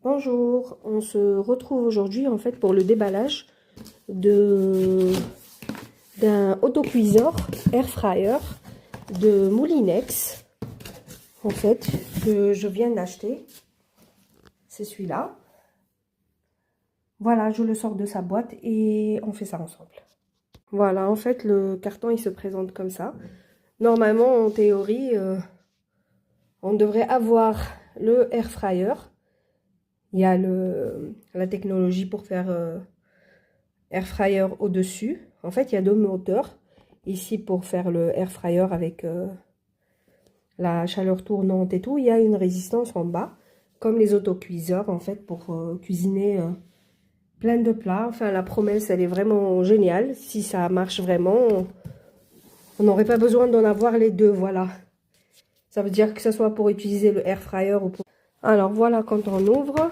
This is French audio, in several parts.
Bonjour, on se retrouve aujourd'hui en fait pour le déballage d'un autocuiseur air fryer de Moulinex en fait que je viens d'acheter. C'est celui-là. Voilà, je le sors de sa boîte et on fait ça ensemble. Voilà, en fait le carton il se présente comme ça. Normalement en théorie on devrait avoir le air fryer. Il y a la technologie pour faire air fryer au-dessus. En fait, il y a deux moteurs. Ici, pour faire le air fryer avec la chaleur tournante et tout, il y a une résistance en bas, comme les autocuiseurs, en fait, pour cuisiner plein de plats. Enfin, la promesse, elle est vraiment géniale. Si ça marche vraiment, on n'aurait pas besoin d'en avoir les deux, voilà. Ça veut dire que ce soit pour utiliser le air fryer ou pour... Alors, voilà, quand on ouvre...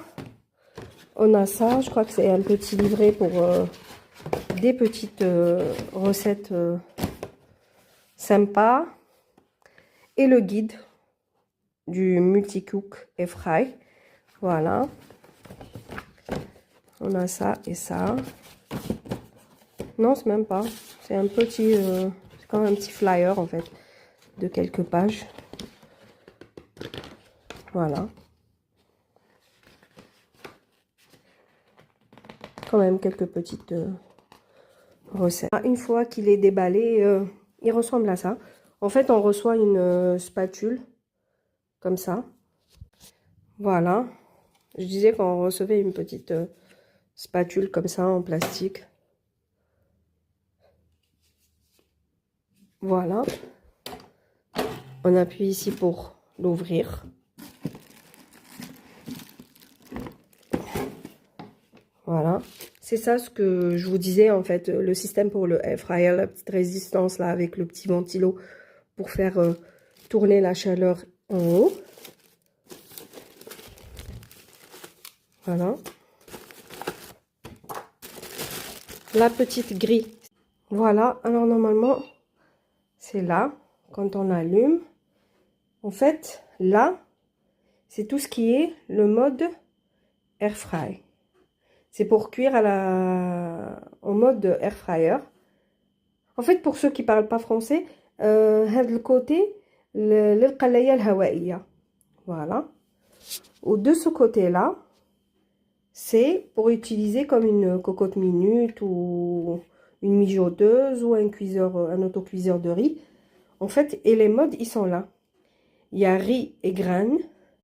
On a ça, je crois que c'est un petit livret pour des petites recettes sympas. Et le guide du Multicook Air Fry. Voilà. On a ça et ça. Non, c'est même pas. C'est un petit... c'est comme un petit flyer en fait. De quelques pages. Voilà. Quand même quelques petites recettes. Une fois qu'il est déballé, il ressemble à ça. En fait, on reçoit une spatule, comme ça. Voilà. Je disais qu'on recevait une petite spatule comme ça, en plastique. Voilà. On appuie ici pour l'ouvrir. Voilà. C'est ça ce que je vous disais, en fait, le système pour le air fryer, la petite résistance là, avec le petit ventilo pour faire tourner la chaleur en haut. Voilà. La petite grille. Voilà. Alors, normalement, c'est là, quand on allume. En fait, là, c'est tout ce qui est le mode air fry. C'est pour cuire en mode air fryer. En fait, pour ceux qui parlent pas français, le côté, l'qalaya al-hawaiya. Voilà. Ou de ce côté-là, c'est pour utiliser comme une cocotte minute ou une mijoteuse ou un cuiseur, un autocuiseur de riz. En fait, et les modes, ils sont là. Il y a riz et graines,